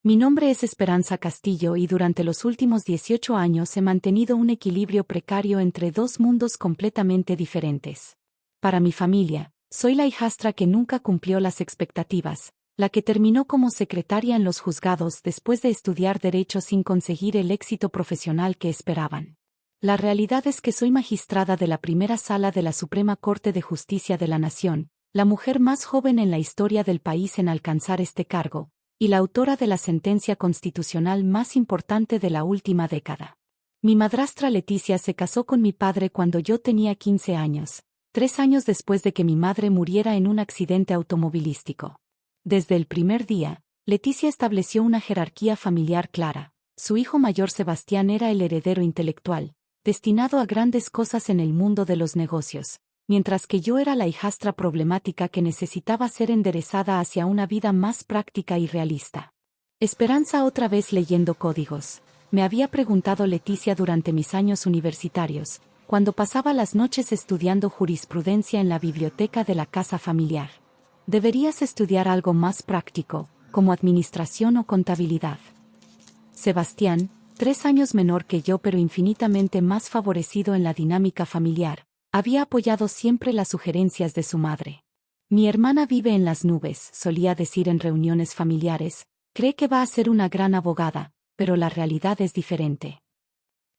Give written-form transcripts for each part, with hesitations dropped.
Mi nombre es Esperanza Castillo y durante los últimos 18 años he mantenido un equilibrio precario entre dos mundos completamente diferentes. Para mi familia, soy la hijastra que nunca cumplió las expectativas, la que terminó como secretaria en los juzgados después de estudiar derecho sin conseguir el éxito profesional que esperaban. La realidad es que soy magistrada de la primera sala de la Suprema Corte de Justicia de la Nación, la mujer más joven en la historia del país en alcanzar este cargo, y la autora de la sentencia constitucional más importante de la última década. Mi madrastra Leticia se casó con mi padre cuando yo tenía 15 años, 3 años después de que mi madre muriera en un accidente automovilístico. Desde el primer día, Leticia estableció una jerarquía familiar clara. Su hijo mayor Sebastián era el heredero intelectual, destinado a grandes cosas en el mundo de los negocios, mientras que yo era la hijastra problemática que necesitaba ser enderezada hacia una vida más práctica y realista. Esperanza otra vez leyendo códigos. Me había preguntado Leticia durante mis años universitarios, cuando pasaba las noches estudiando jurisprudencia en la biblioteca de la casa familiar. Deberías estudiar algo más práctico, como administración o contabilidad. Sebastián, 3 años menor que yo pero infinitamente más favorecido en la dinámica familiar, había apoyado siempre las sugerencias de su madre. Mi hermana vive en las nubes, solía decir en reuniones familiares, cree que va a ser una gran abogada, pero la realidad es diferente.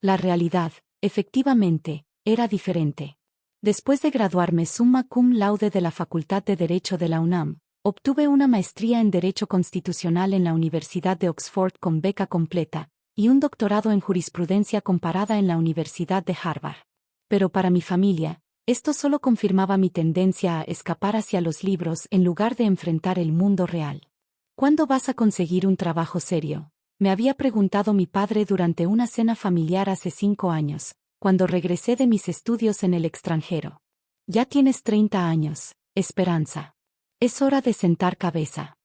La realidad, efectivamente, era diferente. Después de graduarme summa cum laude de la Facultad de Derecho de la UNAM, obtuve una maestría en Derecho Constitucional en la Universidad de Oxford con beca completa, y un doctorado en Jurisprudencia Comparada en la Universidad de Harvard. Pero para mi familia, esto solo confirmaba mi tendencia a escapar hacia los libros en lugar de enfrentar el mundo real. ¿Cuándo vas a conseguir un trabajo serio?, me había preguntado mi padre durante una cena familiar hace 5 años, cuando regresé de mis estudios en el extranjero. Ya tienes 30 años, Esperanza. Es hora de sentar cabeza.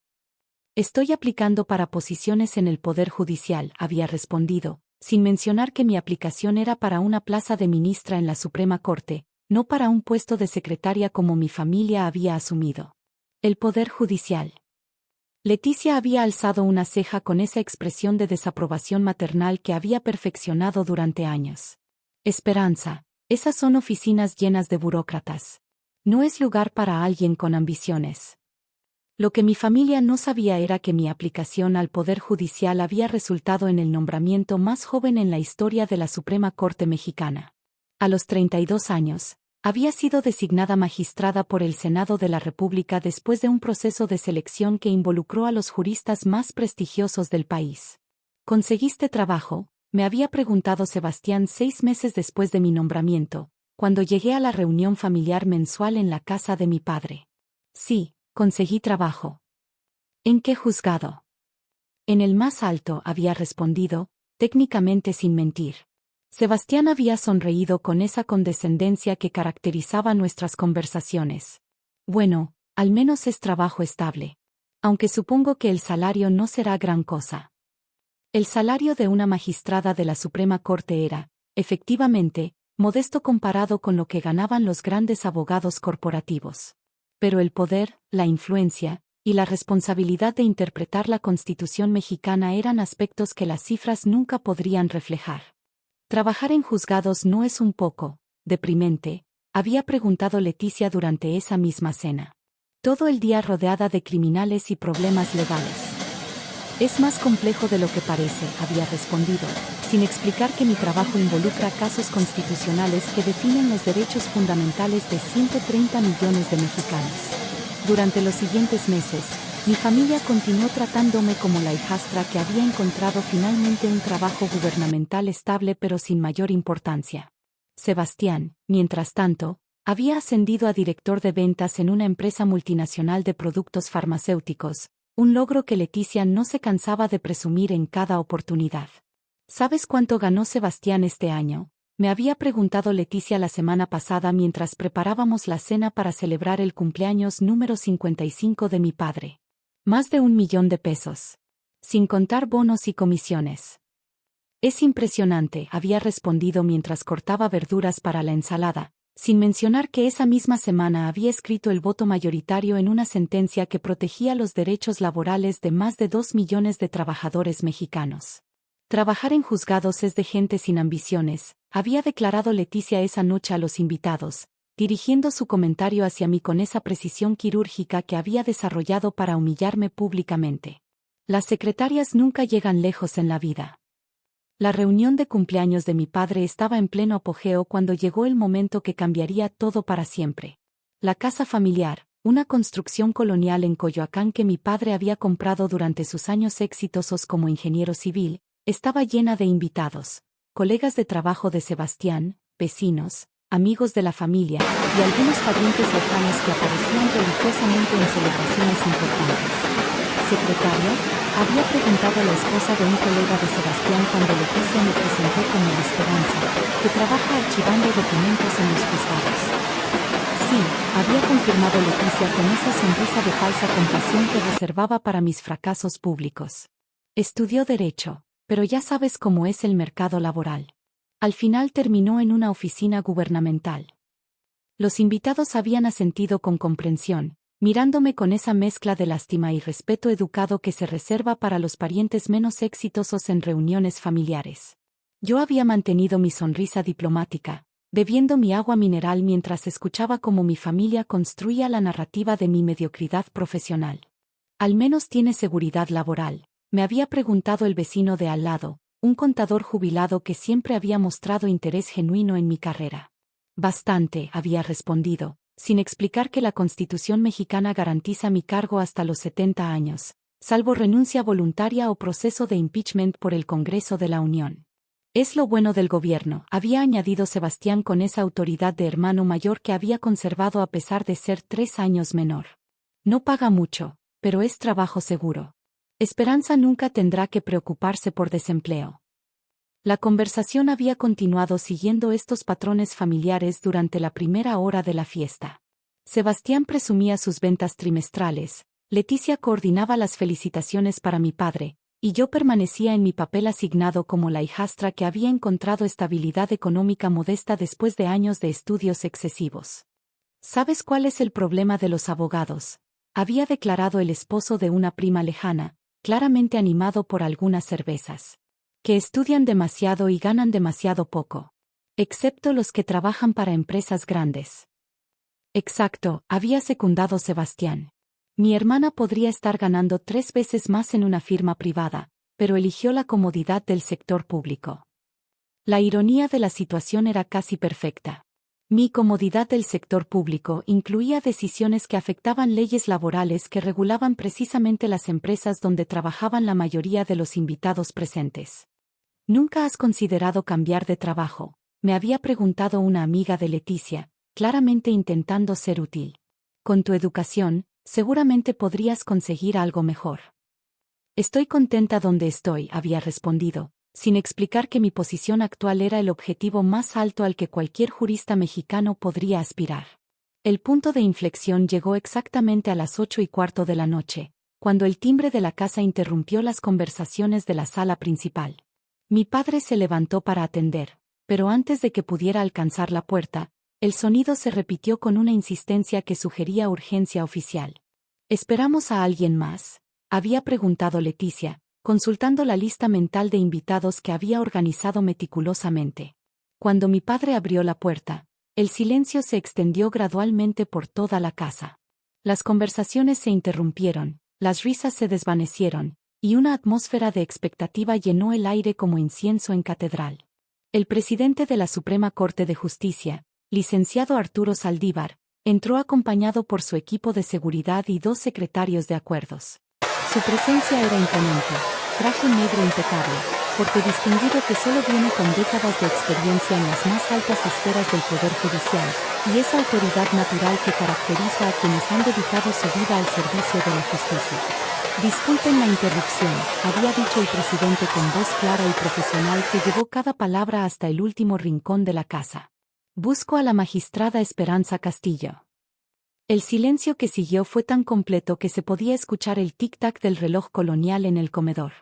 Estoy aplicando para posiciones en el Poder Judicial, había respondido, sin mencionar que mi aplicación era para una plaza de ministra en la Suprema Corte, no para un puesto de secretaria como mi familia había asumido. El Poder Judicial. Leticia había alzado una ceja con esa expresión de desaprobación maternal que había perfeccionado durante años. Esperanza, esas son oficinas llenas de burócratas. No es lugar para alguien con ambiciones. Lo que mi familia no sabía era que mi aplicación al Poder Judicial había resultado en el nombramiento más joven en la historia de la Suprema Corte Mexicana. A los 32 años, había sido designada magistrada por el Senado de la República después de un proceso de selección que involucró a los juristas más prestigiosos del país. ¿Conseguiste trabajo?, me había preguntado Sebastián 6 meses después de mi nombramiento, cuando llegué a la reunión familiar mensual en la casa de mi padre. Sí, conseguí trabajo. ¿En qué juzgado? En el más alto, había respondido, técnicamente sin mentir. Sebastián había sonreído con esa condescendencia que caracterizaba nuestras conversaciones. Bueno, al menos es trabajo estable. Aunque supongo que el salario no será gran cosa. El salario de una magistrada de la Suprema Corte era, efectivamente, modesto comparado con lo que ganaban los grandes abogados corporativos. Pero el poder, la influencia, y la responsabilidad de interpretar la Constitución mexicana eran aspectos que las cifras nunca podrían reflejar. ¿Trabajar en juzgados no es un poco deprimente?, había preguntado Leticia durante esa misma cena. Todo el día rodeada de criminales y problemas legales. Es más complejo de lo que parece, había respondido, sin explicar que mi trabajo involucra casos constitucionales que definen los derechos fundamentales de 130 millones de mexicanos. Durante los siguientes meses, mi familia continuó tratándome como la hijastra que había encontrado finalmente un trabajo gubernamental estable pero sin mayor importancia. Sebastián, mientras tanto, había ascendido a director de ventas en una empresa multinacional de productos farmacéuticos, un logro que Leticia no se cansaba de presumir en cada oportunidad. ¿Sabes cuánto ganó Sebastián este año?, me había preguntado Leticia la semana pasada mientras preparábamos la cena para celebrar el cumpleaños número 55 de mi padre. Más de 1 millón de pesos. Sin contar bonos y comisiones. Es impresionante, había respondido mientras cortaba verduras para la ensalada, Sin mencionar que esa misma semana había escrito el voto mayoritario en una sentencia que protegía los derechos laborales de más de 2 millones de trabajadores mexicanos. Trabajar en juzgados es de gente sin ambiciones, había declarado Leticia esa noche a los invitados, dirigiendo su comentario hacia mí con esa precisión quirúrgica que había desarrollado para humillarme públicamente. Las secretarias nunca llegan lejos en la vida. La reunión de cumpleaños de mi padre estaba en pleno apogeo cuando llegó el momento que cambiaría todo para siempre. La casa familiar, una construcción colonial en Coyoacán que mi padre había comprado durante sus años exitosos como ingeniero civil, estaba llena de invitados, colegas de trabajo de Sebastián, vecinos, amigos de la familia, y algunos parientes lejanos que aparecían religiosamente en celebraciones importantes. ¿Secretario?, había preguntado a la esposa de un colega de Sebastián cuando Leticia me presentó como la Esperanza, que trabaja archivando documentos en los juzgados. Sí, había confirmado Leticia con esa sonrisa de falsa compasión que reservaba para mis fracasos públicos. Estudió Derecho, pero ya sabes cómo es el mercado laboral. Al final terminó en una oficina gubernamental. Los invitados habían asentido con comprensión, mirándome con esa mezcla de lástima y respeto educado que se reserva para los parientes menos exitosos en reuniones familiares. Yo había mantenido mi sonrisa diplomática, bebiendo mi agua mineral mientras escuchaba cómo mi familia construía la narrativa de mi mediocridad profesional. Al menos tiene seguridad laboral, me había preguntado el vecino de al lado, un contador jubilado que siempre había mostrado interés genuino en mi carrera. Bastante, había respondido, sin explicar que la Constitución mexicana garantiza mi cargo hasta los 70 años, salvo renuncia voluntaria o proceso de impeachment por el Congreso de la Unión. Es lo bueno del gobierno, había añadido Sebastián con esa autoridad de hermano mayor que había conservado a pesar de ser 3 años menor. No paga mucho, pero es trabajo seguro. Esperanza nunca tendrá que preocuparse por desempleo. La conversación había continuado siguiendo estos patrones familiares durante la primera hora de la fiesta. Sebastián presumía sus ventas trimestrales, Leticia coordinaba las felicitaciones para mi padre, y yo permanecía en mi papel asignado como la hijastra que había encontrado estabilidad económica modesta después de años de estudios excesivos. ¿Sabes cuál es el problema de los abogados?, había declarado el esposo de una prima lejana, claramente animado por algunas cervezas. Que estudian demasiado y ganan demasiado poco. Excepto los que trabajan para empresas grandes. Exacto, había secundado Sebastián. Mi hermana podría estar ganando 3 veces más en una firma privada, pero eligió la comodidad del sector público. La ironía de la situación era casi perfecta. Mi comodidad del sector público incluía decisiones que afectaban leyes laborales que regulaban precisamente las empresas donde trabajaban la mayoría de los invitados presentes. ¿Nunca has considerado cambiar de trabajo?, me había preguntado una amiga de Leticia, claramente intentando ser útil. Con tu educación, seguramente podrías conseguir algo mejor. Estoy contenta donde estoy, había respondido, sin explicar que mi posición actual era el objetivo más alto al que cualquier jurista mexicano podría aspirar. El punto de inflexión llegó exactamente a las 8:15 de la noche, cuando el timbre de la casa interrumpió las conversaciones de la sala principal. Mi padre se levantó para atender, pero antes de que pudiera alcanzar la puerta, el sonido se repitió con una insistencia que sugería urgencia oficial. ¿Esperamos a alguien más?, había preguntado Leticia, consultando la lista mental de invitados que había organizado meticulosamente. Cuando mi padre abrió la puerta, el silencio se extendió gradualmente por toda la casa. Las conversaciones se interrumpieron, las risas se desvanecieron, y una atmósfera de expectativa llenó el aire como incienso en catedral. El presidente de la Suprema Corte de Justicia, licenciado Arturo Saldívar, entró acompañado por su equipo de seguridad y 2 secretarios de acuerdos. Su presencia era imponente, traje negro impecable, porque distinguido que solo viene con décadas de experiencia en las más altas esferas del Poder Judicial, y esa autoridad natural que caracteriza a quienes han dedicado su vida al servicio de la justicia. Disculpen la interrupción, había dicho el presidente con voz clara y profesional que llevó cada palabra hasta el último rincón de la casa. Busco a la magistrada Esperanza Castillo. El silencio que siguió fue tan completo que se podía escuchar el tic-tac del reloj colonial en el comedor.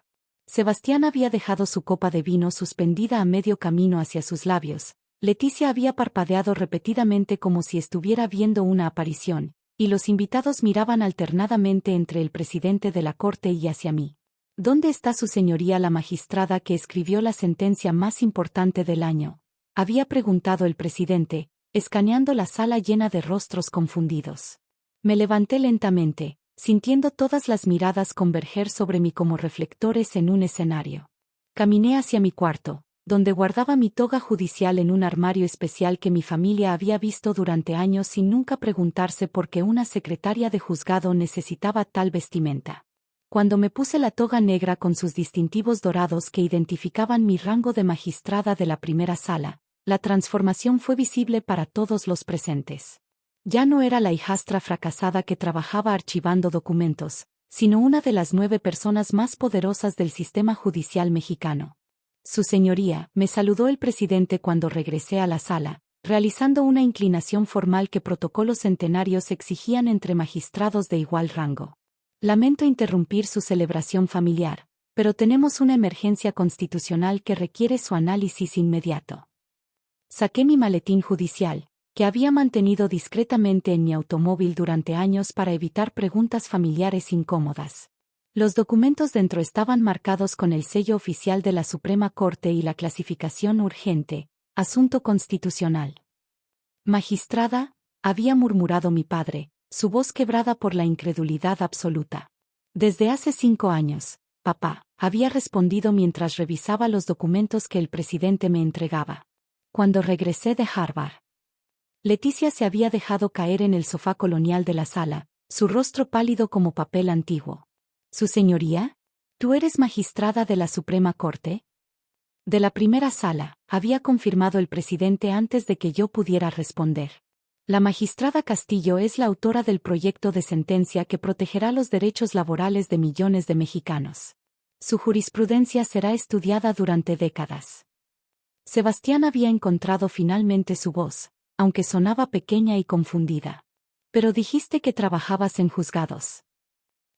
Sebastián había dejado su copa de vino suspendida a medio camino hacia sus labios, Leticia había parpadeado repetidamente como si estuviera viendo una aparición, y los invitados miraban alternadamente entre el presidente de la corte y hacia mí. ¿Dónde está su señoría la magistrada que escribió la sentencia más importante del año? Había preguntado el presidente, escaneando la sala llena de rostros confundidos. Me levanté lentamente, sintiendo todas las miradas converger sobre mí como reflectores en un escenario. Caminé hacia mi cuarto, donde guardaba mi toga judicial en un armario especial que mi familia había visto durante años sin nunca preguntarse por qué una secretaria de juzgado necesitaba tal vestimenta. Cuando me puse la toga negra con sus distintivos dorados que identificaban mi rango de magistrada de la primera sala, la transformación fue visible para todos los presentes. Ya no era la hijastra fracasada que trabajaba archivando documentos, sino una de las 9 personas más poderosas del sistema judicial mexicano. Su señoría, me saludó el presidente cuando regresé a la sala, realizando una inclinación formal que protocolos centenarios exigían entre magistrados de igual rango. Lamento interrumpir su celebración familiar, pero tenemos una emergencia constitucional que requiere su análisis inmediato. Saqué mi maletín judicial, que había mantenido discretamente en mi automóvil durante años para evitar preguntas familiares incómodas. Los documentos dentro estaban marcados con el sello oficial de la Suprema Corte y la clasificación urgente, asunto constitucional. Magistrada, había murmurado mi padre, su voz quebrada por la incredulidad absoluta. Desde hace 5 años, papá, había respondido mientras revisaba los documentos que el presidente me entregaba. Cuando regresé de Harvard. Leticia se había dejado caer en el sofá colonial de la sala, su rostro pálido como papel antiguo. ¿Su señoría? ¿Tú eres magistrada de la Suprema Corte? De la primera sala, había confirmado el presidente antes de que yo pudiera responder. La magistrada Castillo es la autora del proyecto de sentencia que protegerá los derechos laborales de millones de mexicanos. Su jurisprudencia será estudiada durante décadas. Sebastián había encontrado finalmente su voz, aunque sonaba pequeña y confundida. Pero dijiste que trabajabas en juzgados.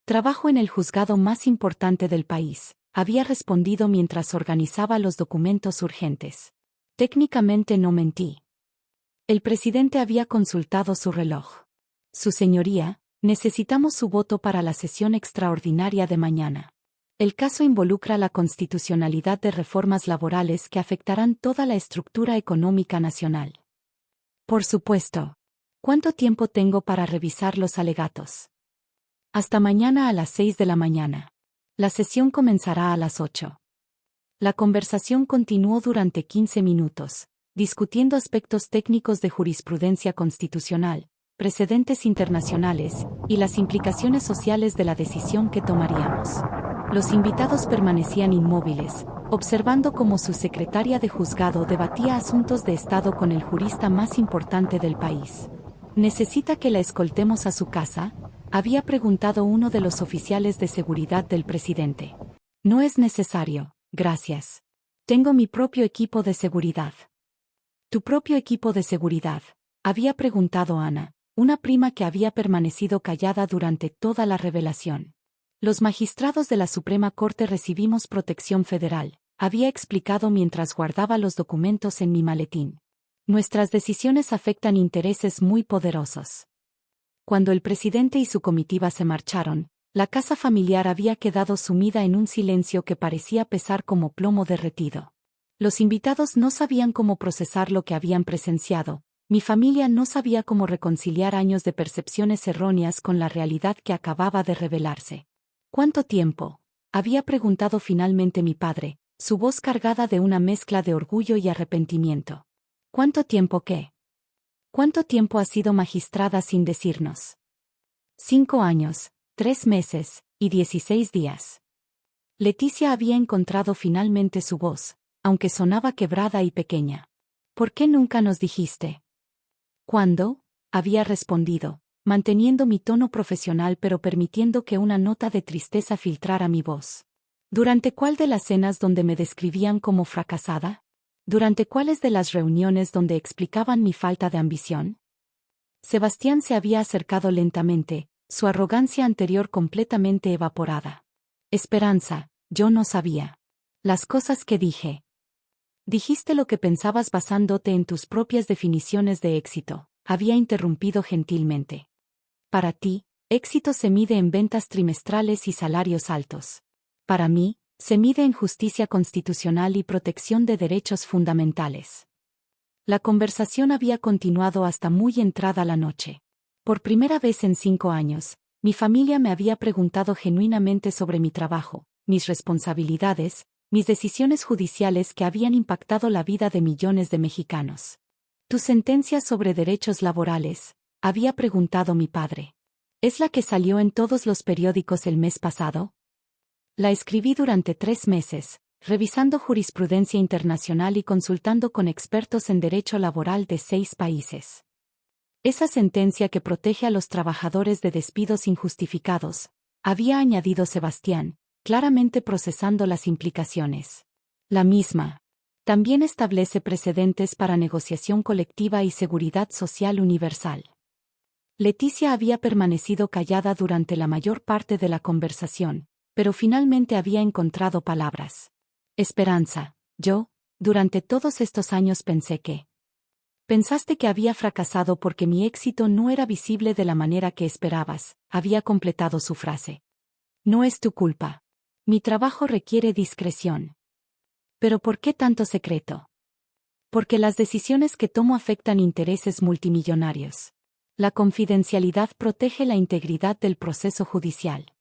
Trabajo en el juzgado más importante del país, había respondido mientras organizaba los documentos urgentes. Técnicamente no mentí. El presidente había consultado su reloj. Su señoría, necesitamos su voto para la sesión extraordinaria de mañana. El caso involucra la constitucionalidad de reformas laborales que afectarán toda la estructura económica nacional. Por supuesto. ¿Cuánto tiempo tengo para revisar los alegatos? Hasta mañana a las 6 de la mañana. La sesión comenzará a las 8. La conversación continuó durante 15 minutos, discutiendo aspectos técnicos de jurisprudencia constitucional, precedentes internacionales, y las implicaciones sociales de la decisión que tomaríamos. Los invitados permanecían inmóviles, observando cómo su secretaria de juzgado debatía asuntos de Estado con el jurista más importante del país. ¿Necesita que la escoltemos a su casa?, había preguntado uno de los oficiales de seguridad del presidente. No es necesario, gracias. Tengo mi propio equipo de seguridad. ¿Tu propio equipo de seguridad?, había preguntado Ana, una prima que había permanecido callada durante toda la revelación. Los magistrados de la Suprema Corte recibimos protección federal, había explicado mientras guardaba los documentos en mi maletín. Nuestras decisiones afectan intereses muy poderosos. Cuando el presidente y su comitiva se marcharon, la casa familiar había quedado sumida en un silencio que parecía pesar como plomo derretido. Los invitados no sabían cómo procesar lo que habían presenciado, mi familia no sabía cómo reconciliar años de percepciones erróneas con la realidad que acababa de revelarse. ¿Cuánto tiempo?, había preguntado finalmente mi padre, su voz cargada de una mezcla de orgullo y arrepentimiento. ¿Cuánto tiempo qué? ¿Cuánto tiempo ha sido magistrada sin decirnos? 5 años, 3 meses, y 16 días. Leticia había encontrado finalmente su voz, aunque sonaba quebrada y pequeña. ¿Por qué nunca nos dijiste? ¿Cuándo?, había respondido, manteniendo mi tono profesional pero permitiendo que una nota de tristeza filtrara mi voz. ¿Durante cuál de las cenas donde me describían como fracasada? ¿Durante cuáles de las reuniones donde explicaban mi falta de ambición? Sebastián se había acercado lentamente, su arrogancia anterior completamente evaporada. Esperanza, yo no sabía. Las cosas que dije. Dijiste lo que pensabas basándote en tus propias definiciones de éxito, había interrumpido gentilmente. Para ti, éxito se mide en ventas trimestrales y salarios altos. Para mí, se mide en justicia constitucional y protección de derechos fundamentales. La conversación había continuado hasta muy entrada la noche. Por primera vez en 5 años, mi familia me había preguntado genuinamente sobre mi trabajo, mis responsabilidades, mis decisiones judiciales que habían impactado la vida de millones de mexicanos. ¿Tu sentencia sobre derechos laborales?, había preguntado mi padre. ¿Es la que salió en todos los periódicos el mes pasado? La escribí durante 3 meses, revisando jurisprudencia internacional y consultando con expertos en derecho laboral de 6 países. Esa sentencia que protege a los trabajadores de despidos injustificados, había añadido Sebastián, claramente procesando las implicaciones. La misma. También establece precedentes para negociación colectiva y seguridad social universal. Leticia había permanecido callada durante la mayor parte de la conversación, pero finalmente había encontrado palabras. Esperanza, durante todos estos años pensé que... Pensaste que había fracasado porque mi éxito no era visible de la manera que esperabas, había completado su frase. No es tu culpa. Mi trabajo requiere discreción. ¿Pero por qué tanto secreto? Porque las decisiones que tomo afectan intereses multimillonarios. La confidencialidad protege la integridad del proceso judicial.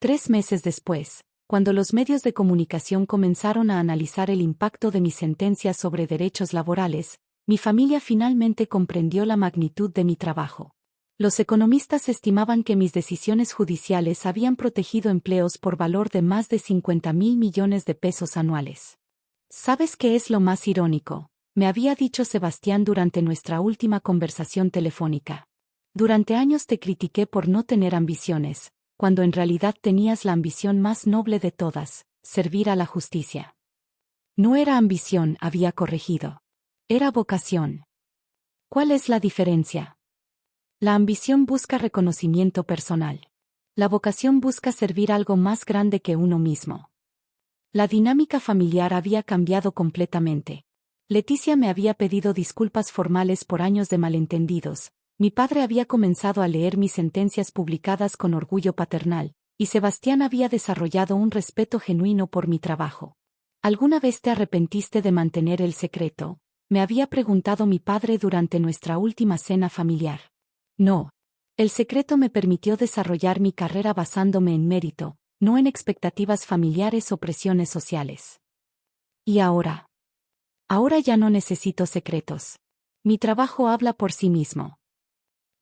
3 meses después, cuando los medios de comunicación comenzaron a analizar el impacto de mi sentencia sobre derechos laborales, mi familia finalmente comprendió la magnitud de mi trabajo. Los economistas estimaban que mis decisiones judiciales habían protegido empleos por valor de más de 50,000 millones de pesos anuales. ¿Sabes qué es lo más irónico?, me había dicho Sebastián durante nuestra última conversación telefónica. Durante años te critiqué por no tener ambiciones, cuando en realidad tenías la ambición más noble de todas, servir a la justicia. No era ambición, había corregido. Era vocación. ¿Cuál es la diferencia? La ambición busca reconocimiento personal. La vocación busca servir algo más grande que uno mismo. La dinámica familiar había cambiado completamente. Leticia me había pedido disculpas formales por años de malentendidos, mi padre había comenzado a leer mis sentencias publicadas con orgullo paternal, y Sebastián había desarrollado un respeto genuino por mi trabajo. ¿Alguna vez te arrepentiste de mantener el secreto?, me había preguntado mi padre durante nuestra última cena familiar. No. El secreto me permitió desarrollar mi carrera basándome en mérito, no en expectativas familiares o presiones sociales. ¿Y ahora? Ahora ya no necesito secretos. Mi trabajo habla por sí mismo.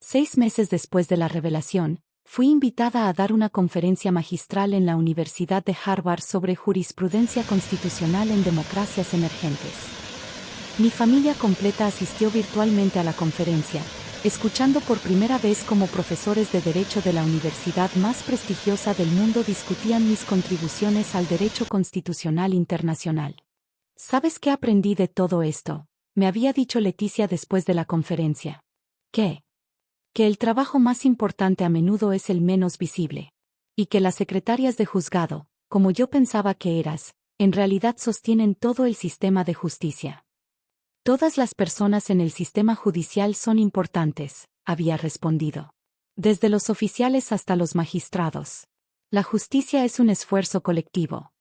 6 meses después de la revelación, fui invitada a dar una conferencia magistral en la Universidad de Harvard sobre jurisprudencia constitucional en democracias emergentes. Mi familia completa asistió virtualmente a la conferencia, escuchando por primera vez cómo profesores de derecho de la universidad más prestigiosa del mundo discutían mis contribuciones al derecho constitucional internacional. ¿Sabes qué aprendí de todo esto?, me había dicho Leticia después de la conferencia. ¿Qué? Que el trabajo más importante a menudo es el menos visible. Y que las secretarias de juzgado, como yo pensaba que eras, en realidad sostienen todo el sistema de justicia. Todas las personas en el sistema judicial son importantes, había respondido. Desde los oficiales hasta los magistrados. La justicia es un esfuerzo colectivo.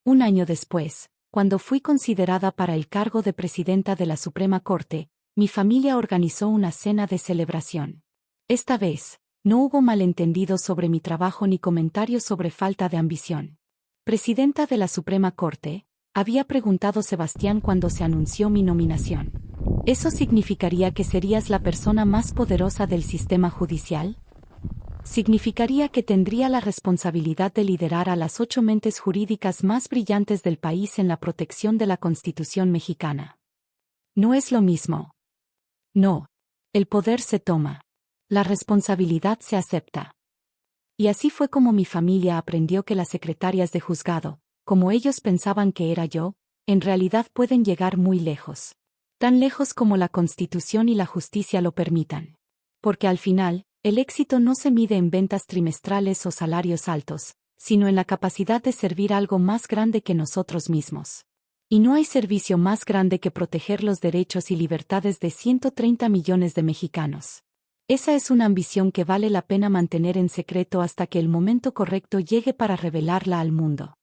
1 año después, cuando fui considerada para el cargo de presidenta de la Suprema Corte, mi familia organizó una cena de celebración. Esta vez, no hubo malentendidos sobre mi trabajo ni comentarios sobre falta de ambición. Presidenta de la Suprema Corte, había preguntado Sebastián cuando se anunció mi nominación. ¿Eso significaría que serías la persona más poderosa del sistema judicial? Significaría que tendría la responsabilidad de liderar a las 8 mentes jurídicas más brillantes del país en la protección de la Constitución mexicana. No es lo mismo. No. El poder se toma. La responsabilidad se acepta. Y así fue como mi familia aprendió que las secretarias de juzgado, como ellos pensaban que era yo, en realidad pueden llegar muy lejos. Tan lejos como la Constitución y la justicia lo permitan. Porque al final, el éxito no se mide en ventas trimestrales o salarios altos, sino en la capacidad de servir algo más grande que nosotros mismos. Y no hay servicio más grande que proteger los derechos y libertades de 130 millones de mexicanos. Esa es una ambición que vale la pena mantener en secreto hasta que el momento correcto llegue para revelarla al mundo.